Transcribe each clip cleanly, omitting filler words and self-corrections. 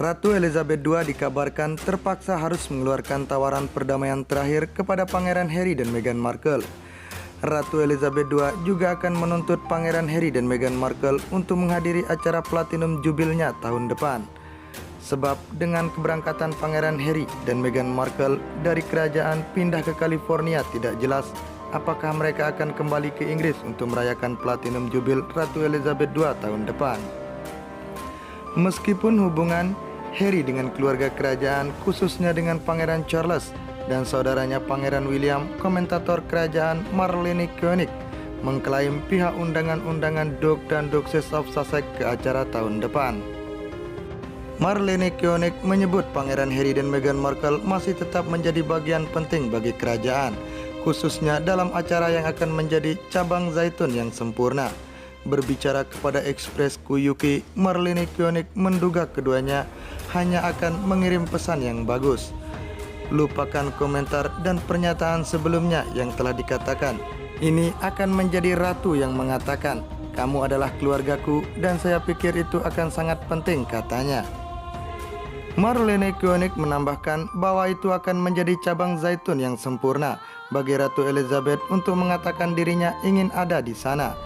Ratu Elizabeth II dikabarkan terpaksa harus mengeluarkan tawaran perdamaian terakhir kepada Pangeran Harry dan Meghan Markle. Ratu Elizabeth II juga akan menuntut Pangeran Harry dan Meghan Markle untuk menghadiri acara Platinum Jubilnya tahun depan. Sebab dengan keberangkatan Pangeran Harry dan Meghan Markle dari kerajaan pindah ke California, tidak jelas apakah mereka akan kembali ke Inggris untuk merayakan Platinum Jubil Ratu Elizabeth II tahun depan. Meskipun hubungan Harry dengan keluarga kerajaan, khususnya dengan Pangeran Charles dan saudaranya Pangeran William, komentator kerajaan Marlene Koenig mengklaim pihak undangan-undangan Duke dan Duchess of Sussex ke acara tahun depan. Marlene Koenig menyebut Pangeran Harry dan Meghan Markle masih tetap menjadi bagian penting bagi kerajaan, khususnya dalam acara yang akan menjadi cabang zaitun yang sempurna. Berbicara kepada Express.co UK, Marlene Koenig menduga keduanya hanya akan mengirim pesan yang bagus. Lupakan komentar dan pernyataan sebelumnya yang telah dikatakan. Ini akan menjadi ratu yang mengatakan, "Kamu adalah keluargaku dan saya pikir itu akan sangat penting," katanya. Marlene Koenig menambahkan bahwa itu akan menjadi cabang zaitun yang sempurna bagi Ratu Elizabeth untuk mengatakan dirinya ingin ada di sana.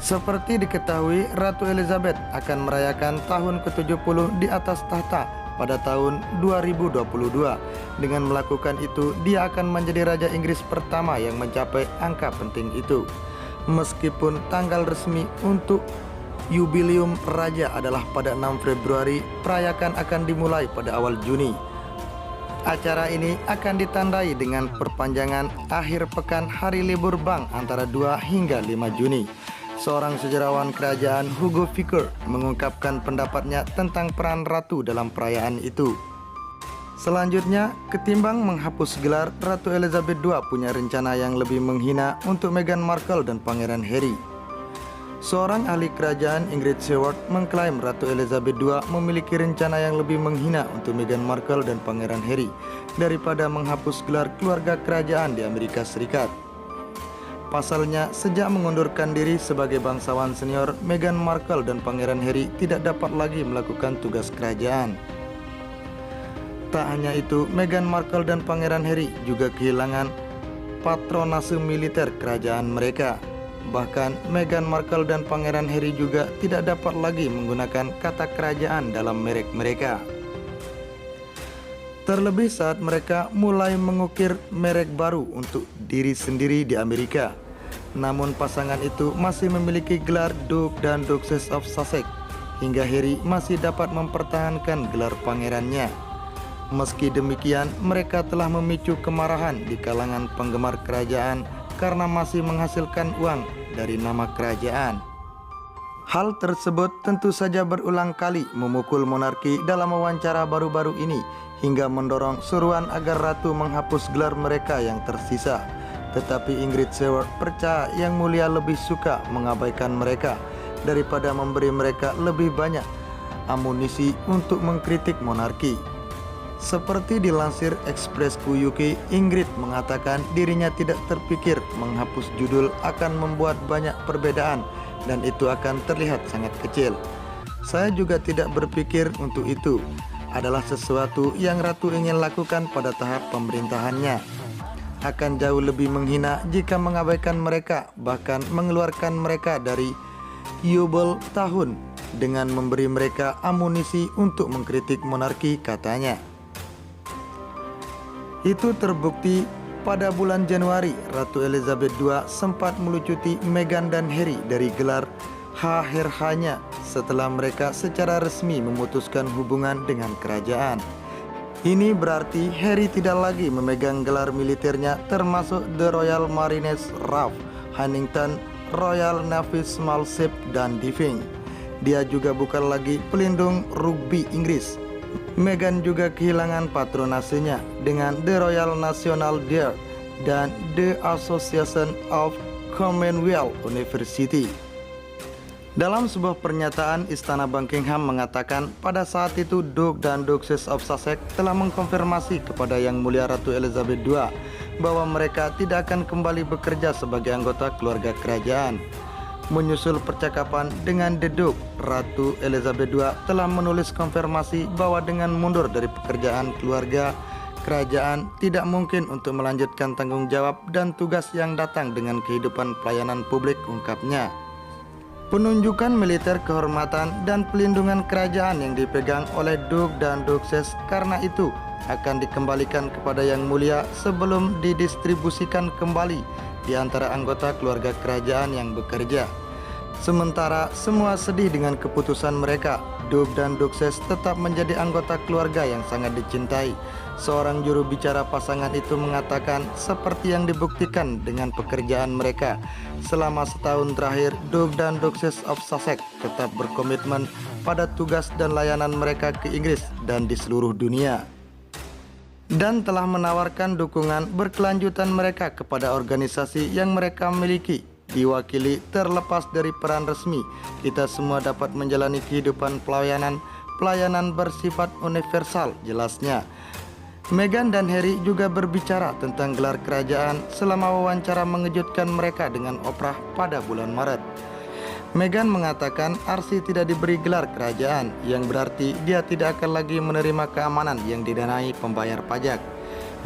Seperti diketahui, Ratu Elizabeth akan merayakan tahun ke-70 di atas tahta pada tahun 2022. Dengan melakukan itu, dia akan menjadi Raja Inggris pertama yang mencapai angka penting itu. Meskipun tanggal resmi untuk Yubileum Raja adalah pada 6 Februari, perayaan akan dimulai pada awal Juni. Acara ini akan ditandai dengan perpanjangan akhir pekan hari libur bank antara 2 hingga 5 Juni. Seorang sejarawan kerajaan, Hugo Vickers, mengungkapkan pendapatnya tentang peran ratu dalam perayaan itu. Selanjutnya, ketimbang menghapus gelar, Ratu Elizabeth II punya rencana yang lebih menghina untuk Meghan Markle dan Pangeran Harry. Seorang ahli kerajaan, Ingrid Seward, mengklaim Ratu Elizabeth II memiliki rencana yang lebih menghina untuk Meghan Markle dan Pangeran Harry daripada menghapus gelar keluarga kerajaan di Amerika Serikat. Pasalnya, sejak mengundurkan diri sebagai bangsawan senior, Meghan Markle dan Pangeran Harry tidak dapat lagi melakukan tugas kerajaan. Tak hanya itu, Meghan Markle dan Pangeran Harry juga kehilangan patronase militer kerajaan mereka. Bahkan, Meghan Markle dan Pangeran Harry juga tidak dapat lagi menggunakan kata kerajaan dalam merek mereka. Terlebih saat mereka mulai mengukir merek baru untuk diri sendiri di Amerika. Namun pasangan itu masih memiliki gelar Duke dan Duchess of Sussex, hingga Harry masih dapat mempertahankan gelar pangerannya. Meski demikian, mereka telah memicu kemarahan di kalangan penggemar kerajaan karena masih menghasilkan uang dari nama kerajaan. Hal tersebut tentu saja berulang kali memukul monarki dalam wawancara baru-baru ini, hingga mendorong seruan agar ratu menghapus gelar mereka yang tersisa. Tetapi Ingrid Seward percaya Yang Mulia lebih suka mengabaikan mereka daripada memberi mereka lebih banyak amunisi untuk mengkritik monarki. Seperti dilansir Express.co UK, Ingrid mengatakan dirinya tidak terpikir menghapus judul akan membuat banyak perbedaan dan itu akan terlihat sangat kecil. Saya juga tidak berpikir untuk itu adalah sesuatu yang ratu ingin lakukan pada tahap pemerintahannya. Akan jauh lebih menghina jika mengabaikan mereka, bahkan mengeluarkan mereka dari Yubel tahun dengan memberi mereka amunisi untuk mengkritik monarki, katanya. Itu terbukti pada bulan Januari, Ratu Elizabeth II sempat melucuti Meghan dan Harry dari gelar HRH-nya setelah mereka secara resmi memutuskan hubungan dengan kerajaan. Ini berarti Harry tidak lagi memegang gelar militernya termasuk The Royal Marines RAF, Huntington, Royal Navy Small Ship, dan Diving. Dia juga bukan lagi pelindung rugby Inggris. Meghan juga kehilangan patronasenya dengan The Royal National Guard dan The Association of Commonwealth University. Dalam sebuah pernyataan, Istana Buckingham mengatakan pada saat itu Duke dan Duchess of Sussex telah mengkonfirmasi kepada Yang Mulia Ratu Elizabeth II bahwa mereka tidak akan kembali bekerja sebagai anggota keluarga kerajaan. Menyusul percakapan dengan The Duke, Ratu Elizabeth II telah menulis konfirmasi bahwa dengan mundur dari pekerjaan keluarga kerajaan tidak mungkin untuk melanjutkan tanggung jawab dan tugas yang datang dengan kehidupan pelayanan publik, ungkapnya. Penunjukan militer kehormatan dan pelindungan kerajaan yang dipegang oleh Duke dan Duchess karena itu akan dikembalikan kepada Yang Mulia sebelum didistribusikan kembali di antara anggota keluarga kerajaan yang bekerja. Sementara semua sedih dengan keputusan mereka, Duke dan Duchess tetap menjadi anggota keluarga yang sangat dicintai. Seorang juru bicara pasangan itu mengatakan seperti yang dibuktikan dengan pekerjaan mereka. Selama setahun terakhir, Duke dan Duchess of Sussex tetap berkomitmen pada tugas dan layanan mereka ke Inggris dan di seluruh dunia, dan telah menawarkan dukungan berkelanjutan mereka kepada organisasi yang mereka miliki. Diwakili terlepas dari peran resmi, kita semua dapat menjalani kehidupan pelayanan bersifat universal, jelasnya. Meghan dan Harry juga berbicara tentang gelar kerajaan selama wawancara mengejutkan mereka dengan Oprah pada bulan Maret. Meghan mengatakan Archie tidak diberi gelar kerajaan, yang berarti dia tidak akan lagi menerima keamanan yang didanai pembayar pajak.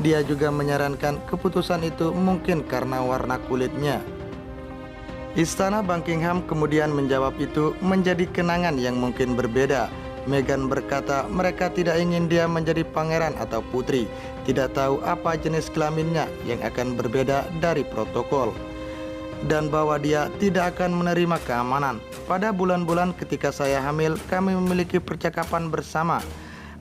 Dia juga menyarankan keputusan itu mungkin karena warna kulitnya. Istana Buckingham kemudian menjawab itu menjadi kenangan yang mungkin berbeda. Meghan berkata mereka tidak ingin dia menjadi pangeran atau putri, tidak tahu apa jenis kelaminnya yang akan berbeda dari protokol, dan bahwa dia tidak akan menerima keamanan. Pada bulan-bulan ketika saya hamil, kami memiliki percakapan bersama.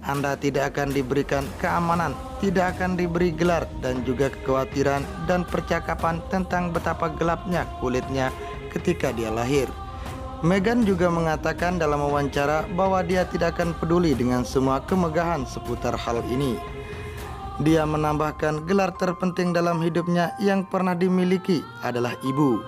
Anda tidak akan diberikan keamanan, tidak akan diberi gelar, dan juga kekhawatiran dan percakapan tentang betapa gelapnya kulitnya ketika dia lahir. Meghan juga mengatakan dalam wawancara bahwa dia tidak akan peduli dengan semua kemegahan seputar hal ini. Dia menambahkan gelar terpenting dalam hidupnya yang pernah dimiliki adalah ibu.